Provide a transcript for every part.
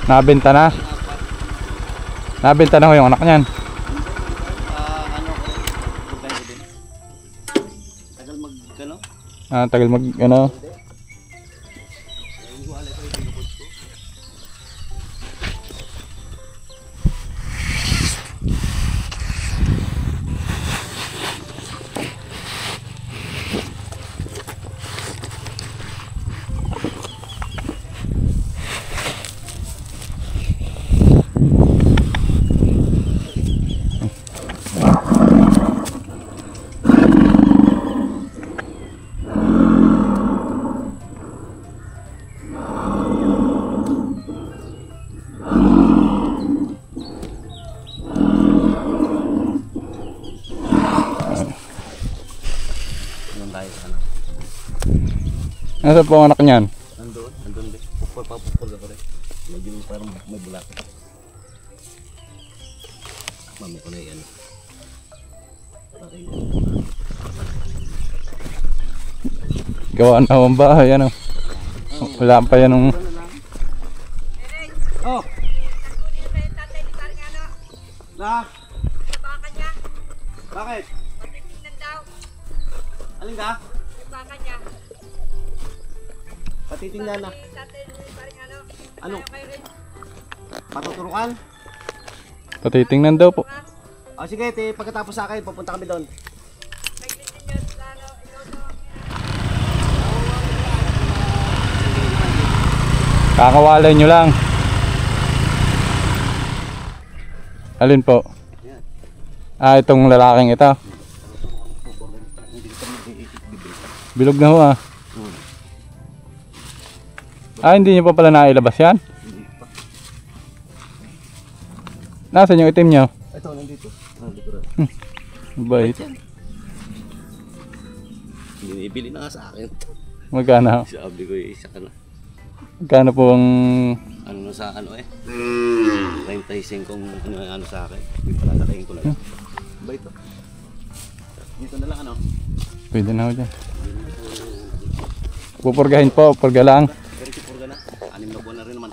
Nabenta na? Nabenta na ho yung anak niyan? Ano ko, magkano din. Tagal mag, Tagal mag, ano? Nasaan po ang anak niyan? Nandun din. Pupul ako rin. Medyo parang may bulak. Mami ko na yan. Gawa na ang bahay, ano? Wala pa yan nung... Oh! Na? Baka niya. Bakit? Patitignan daw. Alin ka? Baka niya. Patitingnan na. Tatay parang ano. Ano? Kayo rin. Patuturukan? Patitingnan daw po. O sige, pagkatapos sa akin, pupunta kami doon. Naglitin niyo sa ano. Ikaw to. Kakawalay nyo lang. Alin po? Itong lalaking ito. Bilog na ho ah. Hindi nyo pa pala nailabas yan? Nasaan yung itim nyo? Ito, nandito. Nandito rin. Bait. Binibili na nga sa akin. Magkano? Sabi ko, isa ka na. Magkano po ang... Ano na sa ano eh. 95 kung ano sa akin. Yung palatakayin ko lang. Ba ito? Dito na lang ano? Pwede na ho dyan. Pupurgahin po, purga lang. Pero sipurga na. 6 na buwan na rin naman.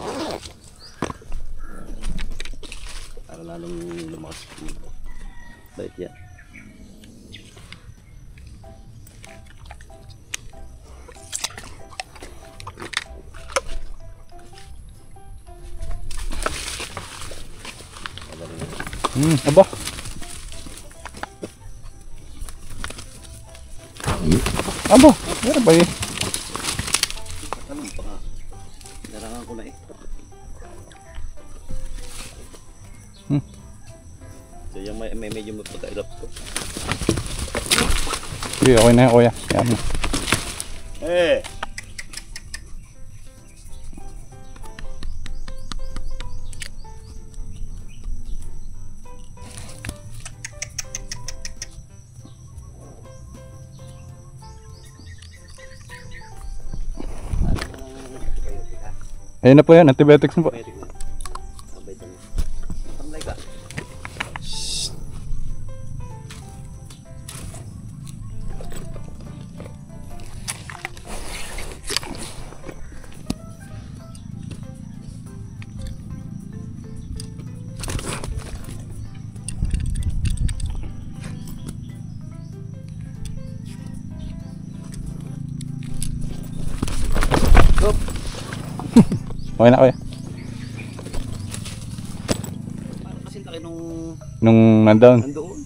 Para lalong lumakas. Bait yan. Aba. Aba, meron ba yun? Tanong pa nga. Narangan ko na eh. So yung may medyo magpagkailap ko. Sige, okay na yan kuya. Yan. Eh! Ayun na po yan, antibiotics na po. Tamlay ka. Okay na kuya. Parang kasi laki Nung nandoon. nandoon.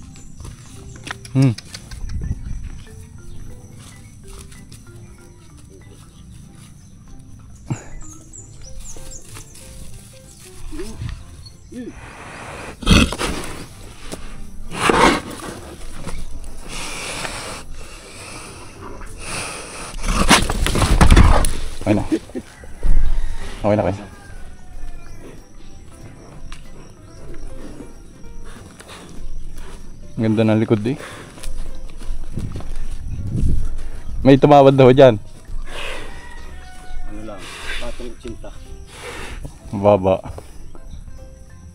Okay na. Okay na kuya. Ganda ng likod eh. May tumawad daw dyan. Ano lang, 480. Baba.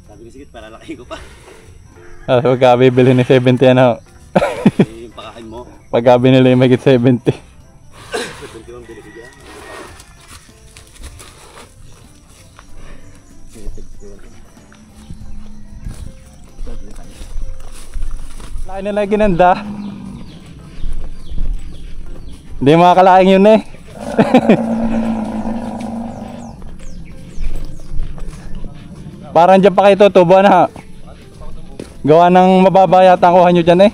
Sabi ni Sigit, para laki ko pa. Pagka bibili ni 70 ano. Yung pakain mo. Pagka binili may 70. 71 bili ko dyan. Kain nila ginanda. Hindi makakalaing yun eh. Parang dyan pa kayo tutubuan ha. Gawa ng mababa yata ang kuha nyo dyan eh.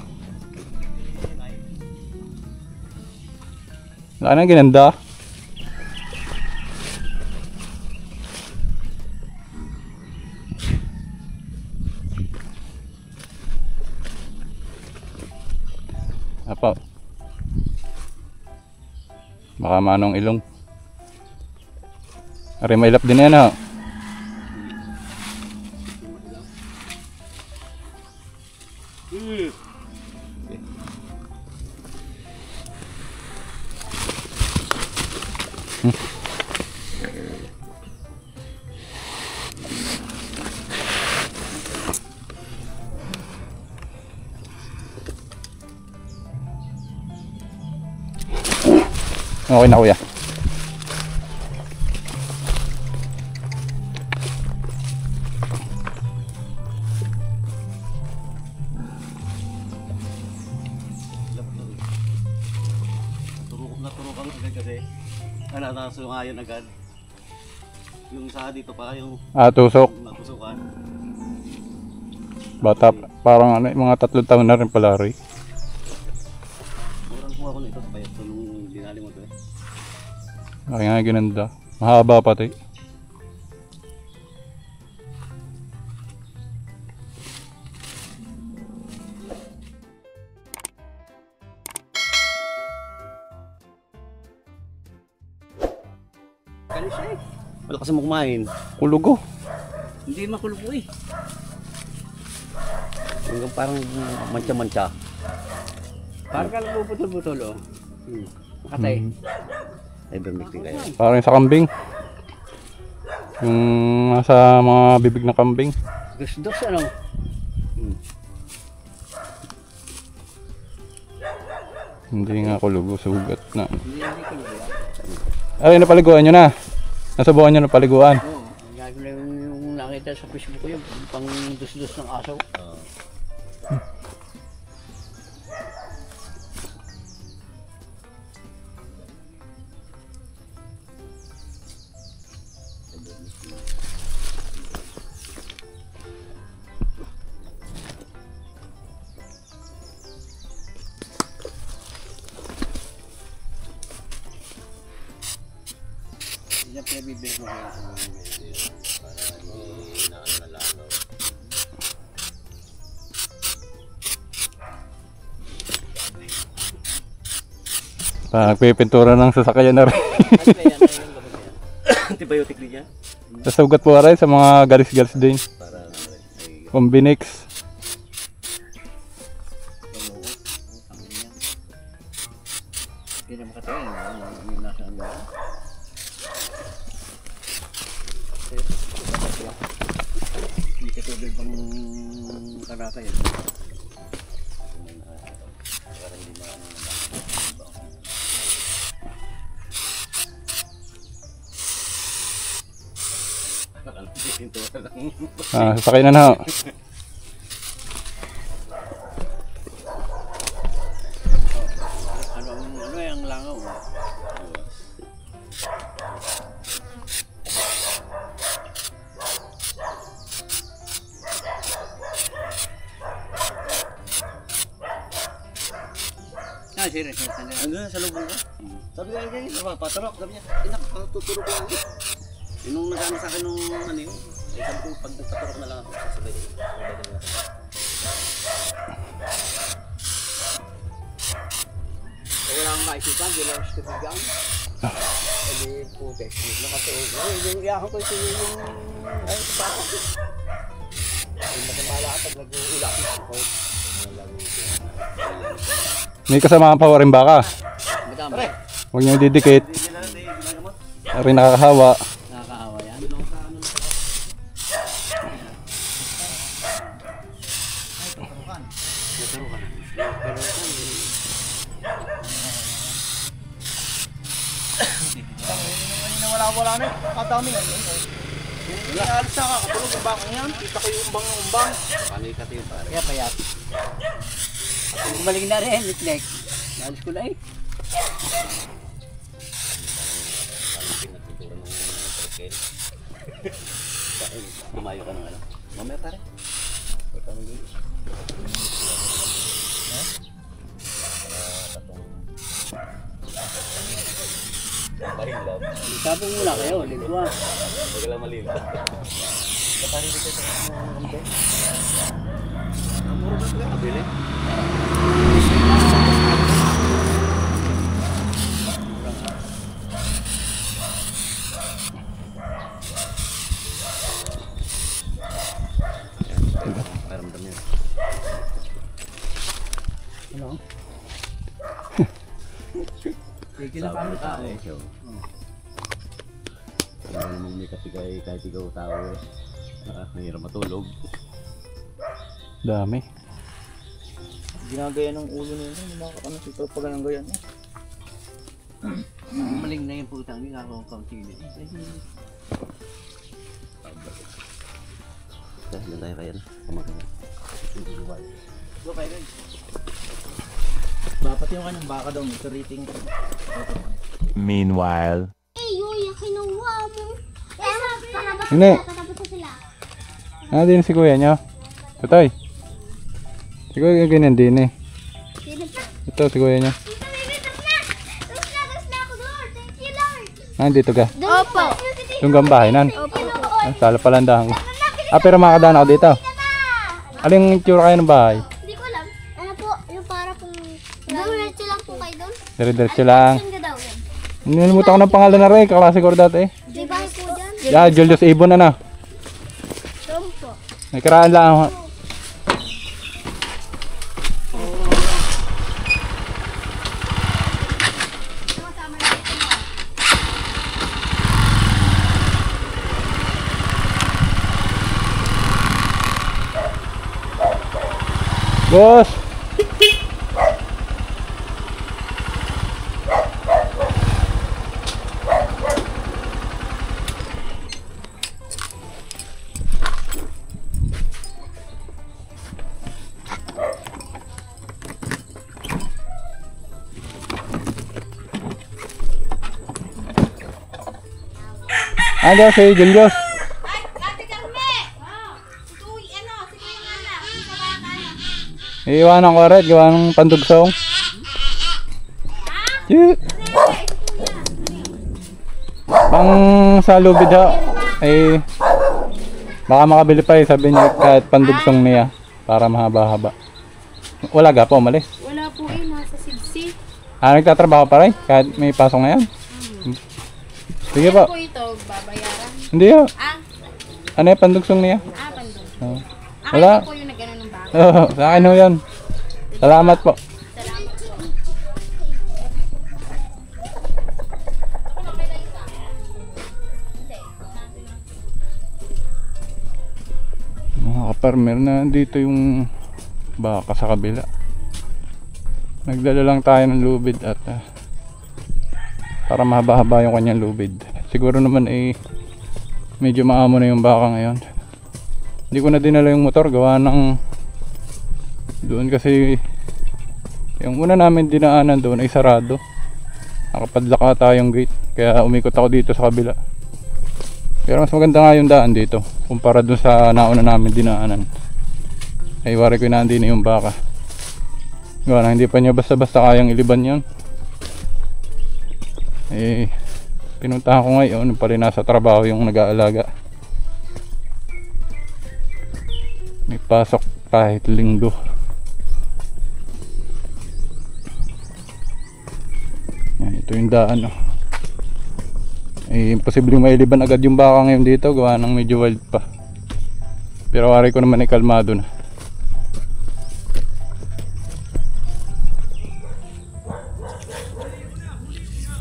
Laki na ginanda. Apa? Baka manong ilong. Ari may ilap din yan ha. Okay na kuya. Naturok ang agad kasi. Nasusungayon agad. Yung sa dito pa yung Tusok. natusukan. Bata parang ano, mga 3 taon na rin pala rin. Murang kuha ko nito pa ito nung dinali mo to eh. Laki nga ginanda. Mahaba pati. Kali siya eh. Wala kasi mo kumain. Kulugo. Hindi makulubo eh. Hanggang parang mancha-mancha. Parang ka lang butol-butol oh. Makatay. Ay, bermicting kayo. Parang sa kambing. Yung nasa mga bibig na kambing. Dos-dos ano? Hindi nga kulugo, sugat na. Hindi ko lang. Ay, napaliguan nyo na. Nasubukan nyo na paliguan. Oo. Gagawin na yung nakita sa Facebook ko yung pang dos-dos ng aso. Yan pinabibig mo kaya. Nagpipintura ng sasakyan na rin. Ano ba yan? Ano yung gamot yan? Antibiotic din yan. Sa sugat po rin sa mga galis-galis din. Para ay Combinix. Hindi na makatay. Yung nasa ang gawin. Hindi katulad pang karaka yan. pintura lang. Sasakay na na. Ano yung langaw? Serious. Ano sa loob ko? Sabi nga ganyan, paturok. Sabi niya, inakatuturok lang. Yung nagano sa akin nung ano yun. Eh, sabi ko, pag nagpaturok na lang ako, sasabay. Wala akong maisipan, di lang sa tigang. Hindi putek. Nakatuog. Yung iyakan ko ito yung... Ay, ito pa ako. Ay, matamala ka pag nag-uulak. May kasama pa rin baka. Madami. Huwag niyo didikit. Rin nakakahawa. Nakakaawa yan. Wala na eh. Kadami na yun. Alis na kakatulog yung bakang yan. Kita ko yung umbang. Paano ikat yun pare? Kaya payat. Bumalik na rin, reflect. Nalis ko na eh. Kumayo ka ng ano. Mamaya pare. Sabong muna kayo, ligwa. Huwag lang malila. Kabili. Paramdam yan. Ano? Sige na Sabi paano ng tao. tao. Ikaw. Wala namang may kapigay kahit ikaw tao eh. Mahirap matulog. Dami. Ginagaya ng ulo nila. Nakakano si Tol pag ang gaya niya. Bumalik na yung putang hindi ako ang kaunti. Dahil lang tayo kaya na. Kumakain. Dapat yung kanyang baka daw. May rating. Meanwhile. Yung kinuha mo. Hindi. Patapos na sila. Ah, din si kuya niya. Totoy. Si kuya ganyan din eh. Ito si kuya niya. Tapos na ako doon. Thank you, Lord. Nandito ka. Opo. Tunggang bahay nan. Opo. Sala palandahan ko. Ah, pero makakadaan ako dito. Aling tsura kayo ng bahay? Hindi ko alam. Ano po, yung para pong... Diretso lang po kayo doon. Dire-diretso lang. Saan ka daw yan? Nilimutan ko ng pangalan na rin. Kaklase ko dati eh. May bahay po dyan. Yeah, Julius Ibon na na. Doon po. May karaan lang. Boss! Ano si Julius? Ay, Ate Carme! Uy, ano, sige nga na. Sa baka. Iiwanan ko rin, gawa ng pandugsong. Cute. Pang sa lubid ha, ay baka makabili pa eh, sabi niya kahit pandugsong niya para mahaba-haba. Wala ga po, umalis. Wala po eh, nasa Sibsi. Ah, nagtatrabaho pa rin kahit may pasok na yan. Sige po. Po ito, babayaran. Hindi ho. Ah, Ano yung pandugsong niya? pandong. Oh. Ako Wala. po yung nagano ng baka. Oo, sa akin ho yan. Salamat po. Salamat po. Mga kaparmer na dito yung baka sa kabila. Nagdala lang tayo ng lubid at para mahaba-haba yung kanyang lubid. Siguro naman medyo maamo na yung baka ngayon. Hindi ko na dinala yung motor gawa ng doon kasi yung una namin dinaanan doon ay sarado. Nakapadlock ata yung gate kaya umikot ako dito sa kabila. Pero mas maganda nga yung daan dito kumpara dun sa nauna namin dinaanan. Ay wari ko na hindi na yung baka. Gawa na hindi pa niya basta-basta kayang iliban yun. Pinuntahan ko ngayon pa rin nasa trabaho yung nag-aalaga. May pasok kahit linggo. Yan, ito yung daan oh. Imposibleng mailiban agad yung baka ngayon dito gawa ng medyo wild pa. Pero wari ko naman ay kalmado na.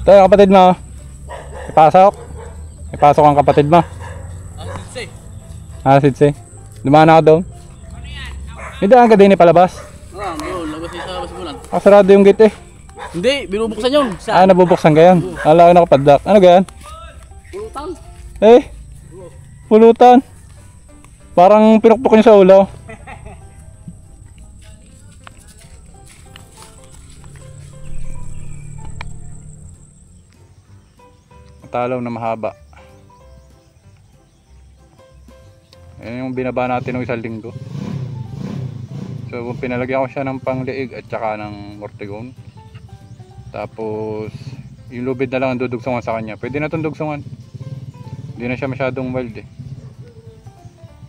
Tayo kapatid mo. Ipasok. Ipasok ang kapatid mo. Sidse. Dumaan ako doon. Hindi ang kadini palabas. Ah, bro, labas niya sa labas mo lang. Sarado yung gate eh. Hindi, binubuksan yun. Ah, nabubuksan ka yan. Ala ko nakapadlock. Ano ganyan? Pulutan. Pulutan. Parang pinukpok niya sa ulo. patalaw na mahaba. Ayan yung binaba natin ng isang linggo. So pinalagyan ko siya ng pangliig at saka ng mortegon. Tapos yung lubid na lang ang dudugsungan sa kanya. Pwede na itong dugsungan. Hindi na siya masyadong wild eh.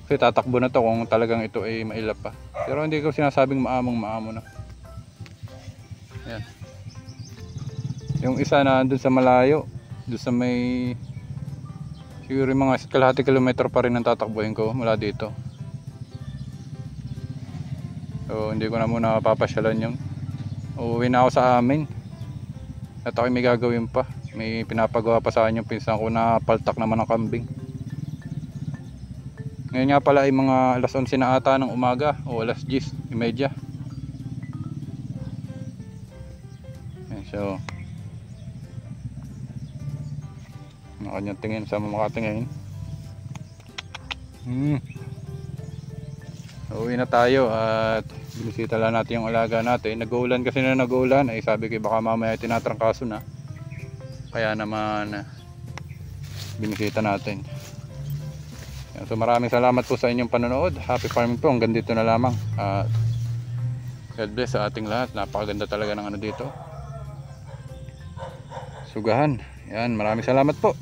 Kasi tatakbo na to kung talagang ito ay mailap pa. Pero hindi ko sinasabing maamo na. Ayan. Yung isa na dun sa malayo, dun sa may siguro mga kalahati kilometro pa rin ang tatakbuhin ko mula dito. So hindi ko na muna papasyalan yun. Uuwi na ako sa amin. At ako may gagawin pa. May pinapagawa pa sa akin yung pinsan ko na paltak naman ng kambing. Ngayon nga pala ay mga alas 11 na ata ng umaga o alas 10:30. So ang kanyang tingin sa makatingin. Uwi na tayo at binisita lang natin yung alaga natin. Nag-uulan kasi na nag-uulan. Ay sabi ko baka mamaya tinatrangkaso na. Kaya naman binisita natin. So maraming salamat po sa inyong panonood. Happy farming po. Hanggang dito na lamang. At God bless sa ating lahat. Napakaganda talaga ng ano dito. Sugahan. Yan, maraming salamat po.